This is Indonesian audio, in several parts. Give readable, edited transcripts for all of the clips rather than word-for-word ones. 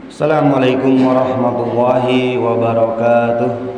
Assalamualaikum warahmatullahi wabarakatuh.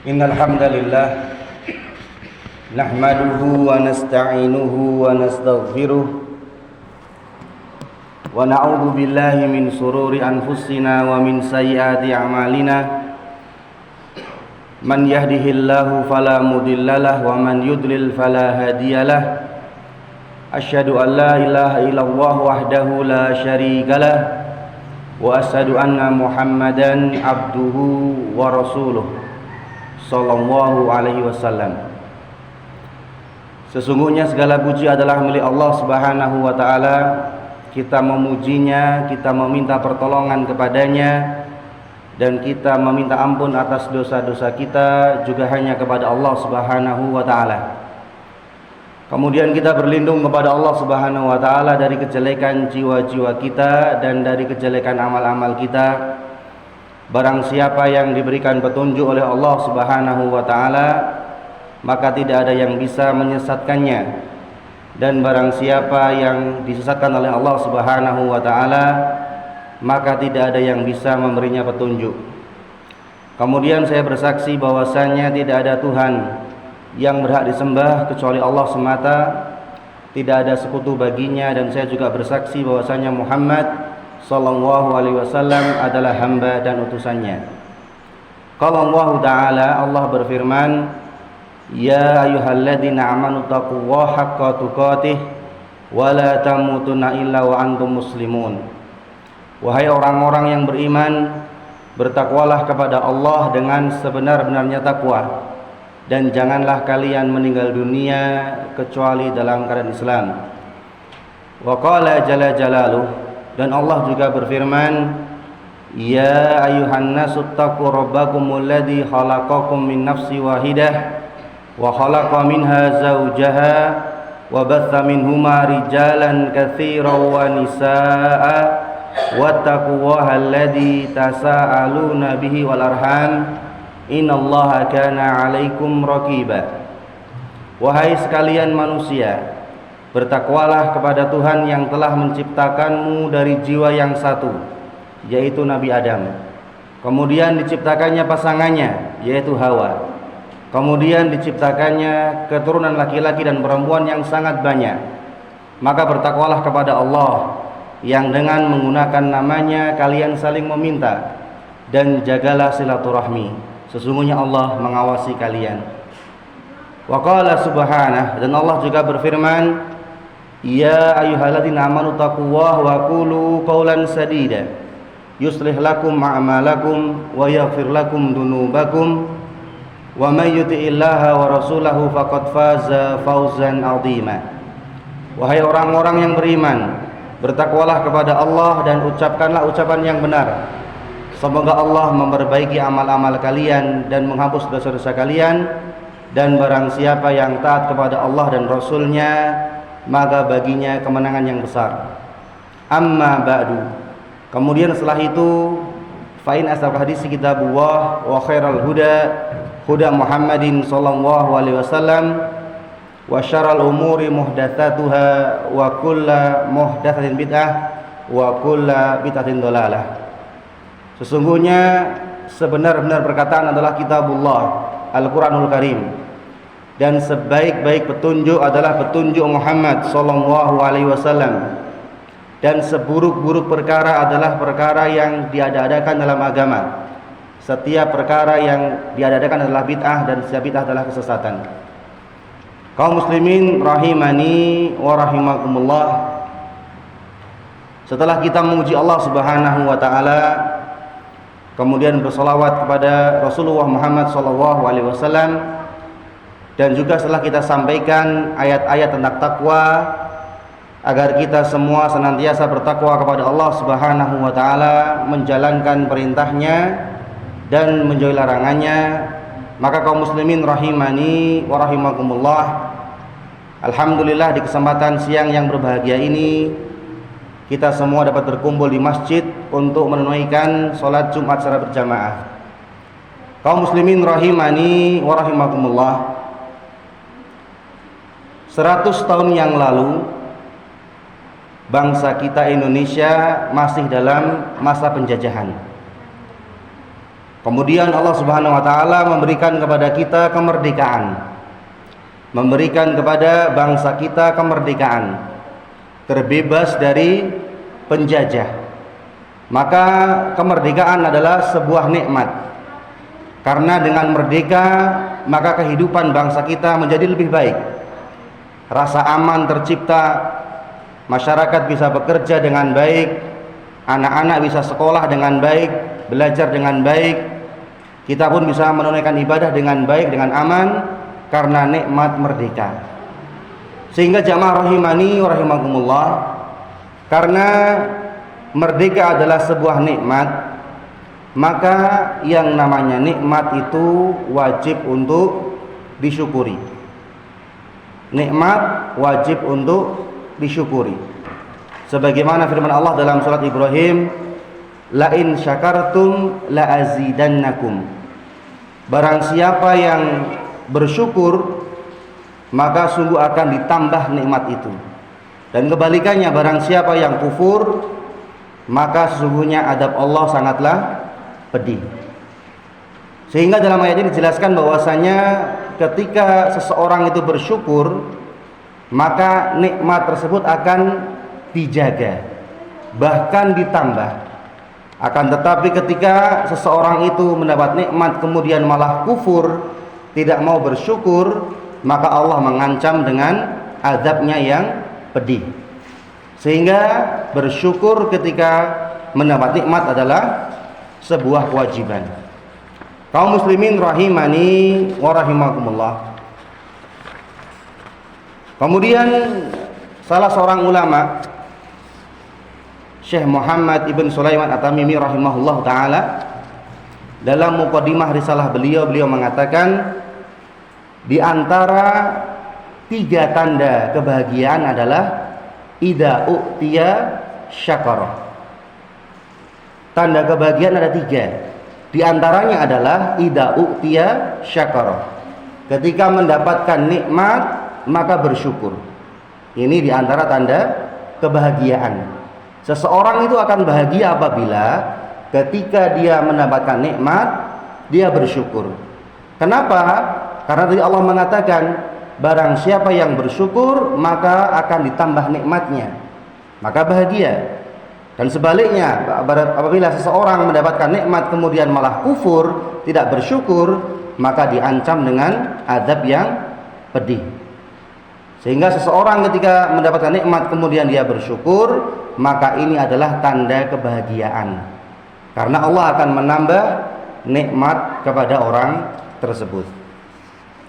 Innal hamdalillah nahmaduhu wa nasta'inuhu wa nastaghfiruh wa na'udzu billahi min sururi anfusina wa min sayyiati a'malina man yahdihillahu fala mudhillalah wa man yudlil fala hadiyalah asyhadu an la ilaha illallah wahdahu la syarikalah wa asyhadu anna muhammadan abduhu wa rasuluh sallallahu alaihi wasallam. Sesungguhnya segala puji adalah milik Allah Subhanahu wa taala. Kita memujinya, kita meminta pertolongan kepadanya, dan kita meminta ampun atas dosa-dosa kita juga hanya kepada Allah Subhanahu wa taala. Kemudian kita berlindung kepada Allah Subhanahu wa taala dari kejelekan jiwa-jiwa kita dan dari kejelekan amal-amal kita. Barang siapa yang diberikan petunjuk oleh Allah Subhanahu wa taala, maka tidak ada yang bisa menyesatkannya. Dan barang siapa yang disesatkan oleh Allah Subhanahu wa taala, maka tidak ada yang bisa memberinya petunjuk. Kemudian saya bersaksi bahwasanya tidak ada Tuhan yang berhak disembah kecuali Allah semata, tidak ada sekutu baginya, dan saya juga bersaksi bahwasanya Muhammad sallallahu alaihi wasallam adalah hamba dan utusannya. Qala Allah Ta'ala, Allah berfirman, ya ayyuhalladzina amanu taqullaha haqqa tuqatih wa la tamutunna illa wa antum muslimun. Wahai orang-orang yang beriman, bertakwalah kepada Allah dengan sebenar-benarnya takwa, dan janganlah kalian meninggal dunia kecuali dalam keadaan Islam. Wa qala jalla jalaluh, dan Allah juga berfirman, ya ayyuhan nasu taqu rabbakumul ladzi khalaqakum min nafsin wahidah wa khalaqa minha zawjaha wa batha minhuma rijalan katsiran wa nisaa'a wattaqullaha alladzi tasaaluna bihi wal arham innallaha kana 'alaikum raqiba. Wahai sekalian manusia, bertakwalah kepada Tuhan yang telah menciptakanmu dari jiwa yang satu, yaitu Nabi Adam. Kemudian diciptakannya pasangannya, yaitu Hawa. Kemudian diciptakannya keturunan laki-laki dan perempuan yang sangat banyak. Maka bertakwalah kepada Allah yang dengan menggunakan namanya kalian saling meminta, dan jagalah silaturahmi. Sesungguhnya Allah mengawasi kalian. Wa qala subhanahu, dan Allah juga berfirman, ya ayyuhalladzina amanu taqullaha wa qulu qawlan sadida yuslih lakum a'malakum wa yaghfir lakum dunubakum wa may yuti'illaha wa rasulahu faqad faza fawzan 'azima. Wahai orang-orang yang beriman, bertakwalah kepada Allah dan ucapkanlah ucapan yang benar. Semoga Allah memperbaiki amal-amal kalian dan menghapus dosa-dosa kalian. Dan barang siapa yang taat kepada Allah dan Rasulnya, maka baginya kemenangan yang besar. Amma ba'du, kemudian setelah itu, fa'in asal hadis kitabullah wa khairal huda huda Muhammadin sallallahu alaihi wasallam wa syarrul umuri muhdatsatuha wa kullu muhdatsatin bid'ah wa kullu bid'atin dhalalah. Sesungguhnya sebenar-benar perkataan adalah kitabullah, Al-Quranul Karim, dan sebaik-baik petunjuk adalah petunjuk Muhammad sallallahu alaihi wasallam, dan seburuk-buruk perkara adalah perkara yang diada-adakan dalam agama. Setiap perkara yang diada-adakan adalah bid'ah, dan setiap bid'ah adalah kesesatan. Kaum muslimin rahimani wa rahimakumullah, setelah kita memuji Allah Subhanahu wa taala, kemudian bersolawat kepada Rasulullah Muhammad SAW, dan juga setelah kita sampaikan ayat-ayat tentang takwa agar kita semua senantiasa bertakwa kepada Allah Subhanahu wa taala, menjalankan perintahnya dan menjauhi larangannya, maka kaum muslimin rahimani wa rahimakumullah, alhamdulillah di kesempatan siang yang berbahagia ini kita semua dapat berkumpul di masjid untuk menunaikan sholat Jumat secara berjamaah. Kaum muslimin rahimani wa rahimakumullah, 100 tahun yang lalu bangsa kita Indonesia masih dalam masa penjajahan. Kemudian Allah Subhanahu wa taala memberikan kepada kita kemerdekaan. Memberikan kepada bangsa kita kemerdekaan, terbebas dari penjajah. Maka kemerdekaan adalah sebuah nikmat. Karena dengan merdeka, maka kehidupan bangsa kita menjadi lebih baik. Rasa aman tercipta, masyarakat bisa bekerja dengan baik, anak-anak bisa sekolah dengan baik, belajar dengan baik, kita pun bisa menunaikan ibadah dengan baik, dengan aman, karena nikmat merdeka. Sehingga jamaah rahimani wa rahimakumullah, karena merdeka adalah sebuah nikmat, maka yang namanya nikmat itu wajib untuk disyukuri. nikmat wajib untuk disyukuri. Sebagaimana firman Allah dalam surat Ibrahim, la in syakartum la azidannakum. Barang siapa yang bersyukur, maka sungguh akan ditambah nikmat itu. Dan kebalikannya, barang siapa yang kufur, maka sesungguhnya adab Allah sangatlah pedih. Sehingga dalam ayat ini dijelaskan bahwasanya ketika seseorang itu bersyukur, maka nikmat tersebut akan dijaga, bahkan ditambah. Akan tetapi ketika seseorang itu mendapat nikmat kemudian malah kufur, tidak mau bersyukur, maka Allah mengancam dengan azabnya yang pedih. Sehingga bersyukur ketika mendapat nikmat adalah sebuah kewajiban. Kaum muslimin rahimani wa rahimakumullah. Kemudian salah seorang ulama, Syekh Muhammad Ibn Sulaiman At-Tamimi rahimahullah ta'ala, dalam muqaddimah risalah beliau mengatakan, di antara 3 tanda kebahagiaan adalah idza u'tiya syakara. Tanda kebahagiaan ada 3. Di antaranya adalah idza u'tiya syakara. Ketika mendapatkan nikmat maka bersyukur. Ini di antara tanda kebahagiaan. Seseorang itu akan bahagia apabila ketika dia mendapatkan nikmat dia bersyukur. Kenapa? Karena tadi Allah mengatakan, barang siapa yang bersyukur maka akan ditambah nikmatnya, maka bahagia. Dan sebaliknya, apabila seseorang mendapatkan nikmat kemudian malah kufur, tidak bersyukur, maka diancam dengan azab yang pedih. Sehingga seseorang ketika mendapatkan nikmat kemudian dia bersyukur, maka ini adalah tanda kebahagiaan. Karena Allah akan menambah nikmat kepada orang tersebut.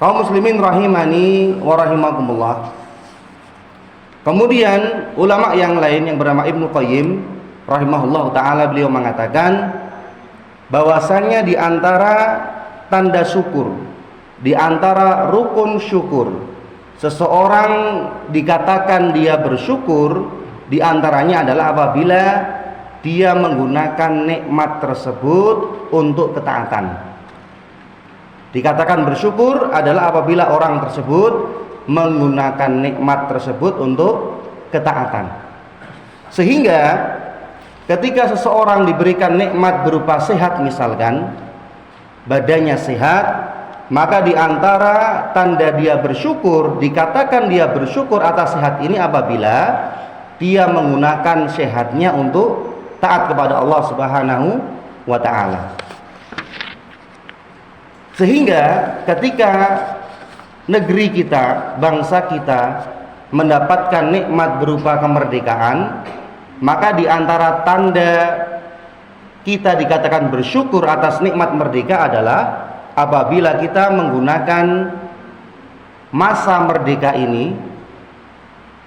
Kaum muslimin rahimani wa rahimakumullah. Kemudian ulama yang lain yang bernama Ibnu Qayyim rahimahullah ta'ala, beliau mengatakan bahwasanya di antara tanda syukur, di antara rukun syukur, seseorang dikatakan dia bersyukur, di antaranya adalah apabila dia menggunakan nikmat tersebut untuk ketaatan. Dikatakan bersyukur adalah apabila orang tersebut menggunakan nikmat tersebut untuk ketaatan. Sehingga ketika seseorang diberikan nikmat berupa sehat, misalkan badannya sehat, maka di antara tanda dia bersyukur, dikatakan dia bersyukur atas sehat ini apabila dia menggunakan sehatnya untuk taat kepada Allah Subhanahu wa ta'ala. Sehingga ketika negeri kita, bangsa kita mendapatkan nikmat berupa kemerdekaan, maka di antara tanda kita dikatakan bersyukur atas nikmat merdeka adalah apabila kita menggunakan masa merdeka ini,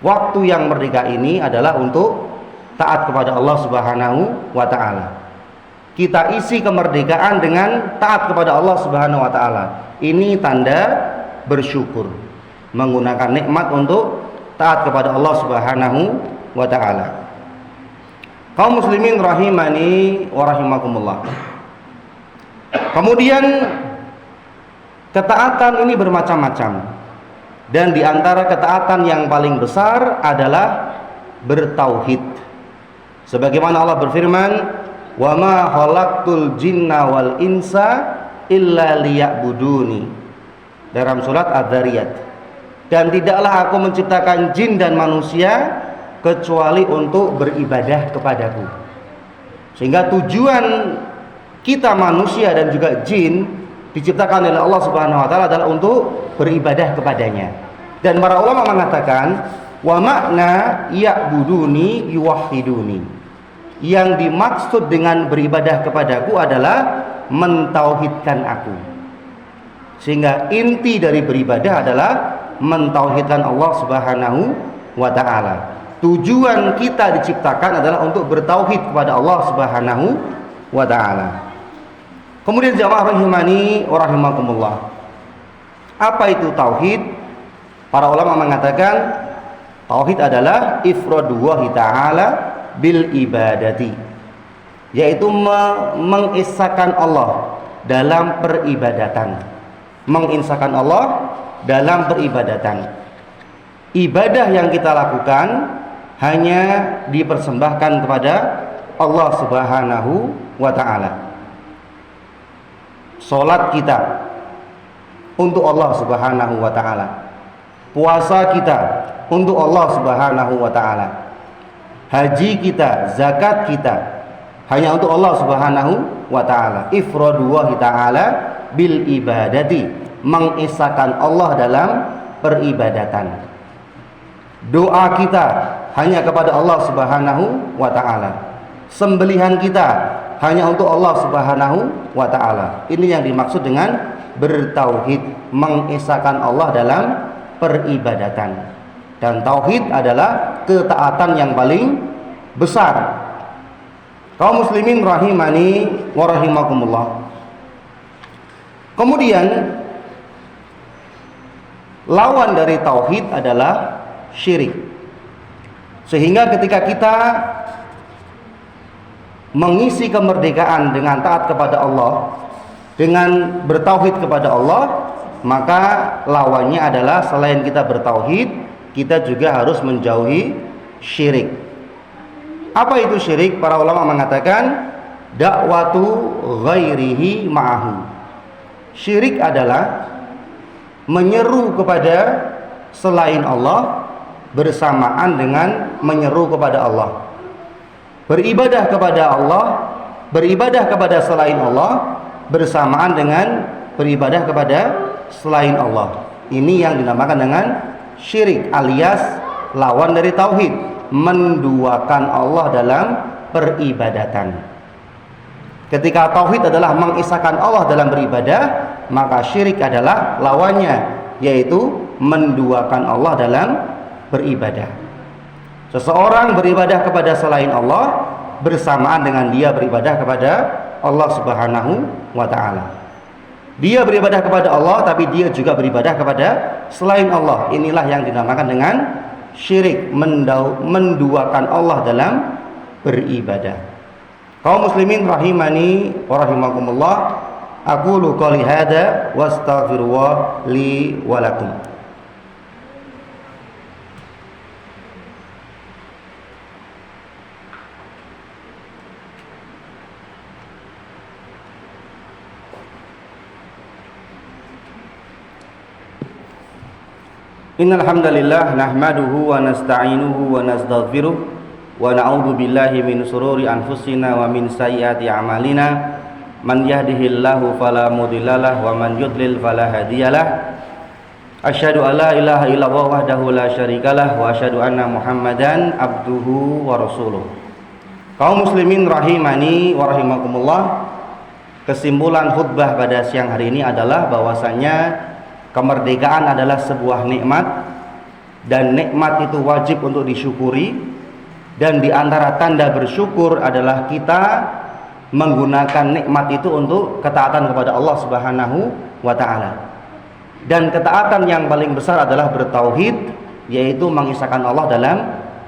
waktu yang merdeka ini adalah untuk taat kepada Allah Subhanahu wa ta'ala. Kita isi kemerdekaan dengan taat kepada Allah Subhanahu wa ta'ala. Ini tanda bersyukur, menggunakan nikmat untuk taat kepada Allah Subhanahu wa ta'ala. Kaum muslimin rahimani wa rahimakumullah. Kemudian ketaatan ini bermacam-macam, dan di antara ketaatan yang paling besar adalah bertauhid. Sebagaimana Allah berfirman, wa ma khalaqtul jinna wal insa illa liya'buduni, dalam surat Adz-Dzariyat. Dan tidaklah aku menciptakan jin dan manusia kecuali untuk beribadah kepadaku. Sehingga tujuan kita manusia dan juga jin diciptakan oleh Allah Subhanahu wa ta'ala adalah untuk beribadah kepadanya. Dan para ulama mengatakan, wa makna ya'buduni yuwahhiduni, yang dimaksud dengan beribadah kepadaku adalah mentauhidkan aku. Sehingga inti dari beribadah adalah mentauhidkan Allah Subhanahu wa ta'ala. Tujuan kita diciptakan adalah untuk bertauhid kepada Allah Subhanahu wa ta'ala. Kemudian jamaah rahimani wa rahimakumullah, apa itu tauhid? Para ulama mengatakan tauhid adalah ifradullahi ta'ala bil ibadati, yaitu mengesahkan Allah dalam peribadatan. Mengesahkan Allah dalam peribadatan. Ibadah yang kita lakukan hanya dipersembahkan kepada Allah Subhanahu wa ta'ala. Salat kita untuk Allah Subhanahu wa ta'ala. Puasa kita untuk Allah Subhanahu wa ta'ala. Haji kita, zakat kita hanya untuk Allah Subhanahu wa ta'ala. Ifradullahi ta'ala bil ibadati, mengesahkan Allah dalam peribadatan. Doa kita hanya kepada Allah Subhanahu wa ta'ala. Sembelihan kita hanya untuk Allah Subhanahu wa ta'ala. Ini yang dimaksud dengan bertauhid, mengesahkan Allah dalam peribadatan. Dan tauhid adalah ketaatan yang paling besar. Kaum muslimin rahimani wa rahimakumullah. Kemudian lawan dari tauhid adalah syirik. Sehingga ketika kita mengisi kemerdekaan dengan taat kepada Allah, dengan bertauhid kepada Allah, maka lawannya adalah selain kita bertauhid, kita juga harus menjauhi syirik. Apa itu syirik? Para ulama mengatakan dakwatu ghairihi ma'ahu. Syirik adalah menyeru kepada selain Allah bersamaan dengan menyeru kepada Allah. Beribadah kepada Allah, beribadah kepada selain Allah bersamaan dengan beribadah kepada selain Allah. Ini yang dinamakan dengan syirik, alias lawan dari tauhid, menduakan Allah dalam peribadatan. Ketika tauhid adalah mengesahkan Allah dalam beribadah, maka syirik adalah lawannya, yaitu menduakan Allah dalam beribadah. Seseorang beribadah kepada selain Allah bersamaan dengan dia beribadah kepada Allah Subhanahu wa ta'ala. Dia beribadah kepada Allah, tapi dia juga beribadah kepada selain Allah. Inilah yang dinamakan dengan syirik, menduakan Allah dalam beribadah. Kaum muslimin rahimani wa rahimakumullah, aqulu qouli hadza wa astaghfirullah li wa lakum. Innal hamdalillah nahmaduhu wa nasta'inuhu wa nastaghfiruh wa na'udzu billahi min shururi anfusina wa min sayyiati a'malina. Man yahdihillahu fala mudhillalah wa man yudlil fala hadiyalah. Asyhadu an la ilaha illallah wahdahu la syarikalah wa asyhadu anna Muhammadan abduhu wa rasuluh. Kaum muslimin rahimani wa rahimakumullah, kesimpulan khutbah pada siang hari ini adalah bahwasanya kemerdekaan adalah sebuah nikmat, dan nikmat itu wajib untuk disyukuri. Dan di antara tanda bersyukur adalah kita menggunakan nikmat itu untuk ketaatan kepada Allah Subhanahu wa ta'ala. Dan ketaatan yang paling besar adalah bertauhid, yaitu mengesahkan Allah dalam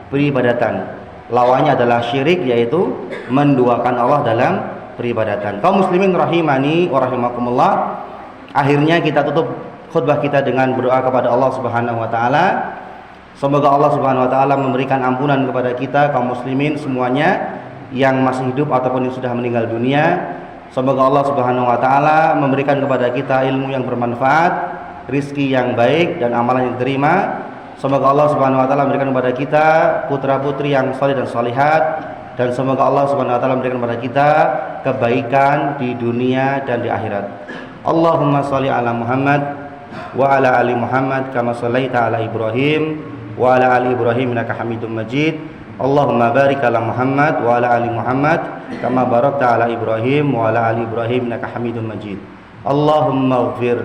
peribadatan. Lawannya adalah syirik, yaitu menduakan Allah dalam peribadatan. Kaum muslimin rahimani wa rahimakumullah, akhirnya kita tutup khutbah kita dengan berdoa kepada Allah Subhanahu wa ta'ala. Semoga Allah Subhanahu wa ta'ala memberikan ampunan kepada kita kaum muslimin semuanya yang masih hidup ataupun yang sudah meninggal dunia. Semoga Allah Subhanahu wa ta'ala memberikan kepada kita ilmu yang bermanfaat, rizki yang baik, dan amalan yang diterima. Semoga Allah Subhanahu wa ta'ala memberikan kepada kita putra-putri yang saleh dan salihat, dan semoga Allah Subhanahu wa ta'ala memberikan kepada kita kebaikan di dunia dan di akhirat. Allahumma sholli ala Muhammad wa ala ali Muhammad kama shallaita ala Ibrahim wa ala ali Ibrahim innaka Hamidum Majid. Allahumma barik ala Muhammad wa ala ali Muhammad kama barakta ala Ibrahim wa ala ali Ibrahim innaka Hamidum Majid. Allahumma ighfir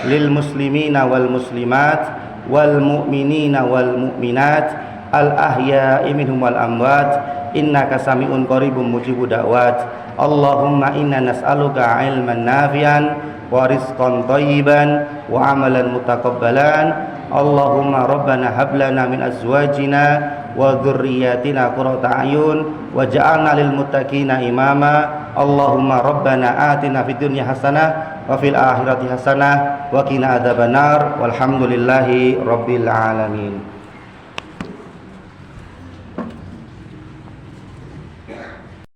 lil muslimina wal muslimat wal mu'minina wal mu'minat al ahya'i minhum wal amwat innaka sami'un qaribun mujibud da'wat. Allahumma inna nas'aluka ilman nafi'an wa rizqan thayyiban wa amalan mutaqabbalan Allahumma rabbana hab lana min azwajina wa dhurriyyatina qurrata a'yun waj'alna lil muttaqina imama. Allahumma rabbana atina fid dunya hasanah wa fil akhirati hasanah wa qina adzabannar walhamdulillahi rabbil alamin.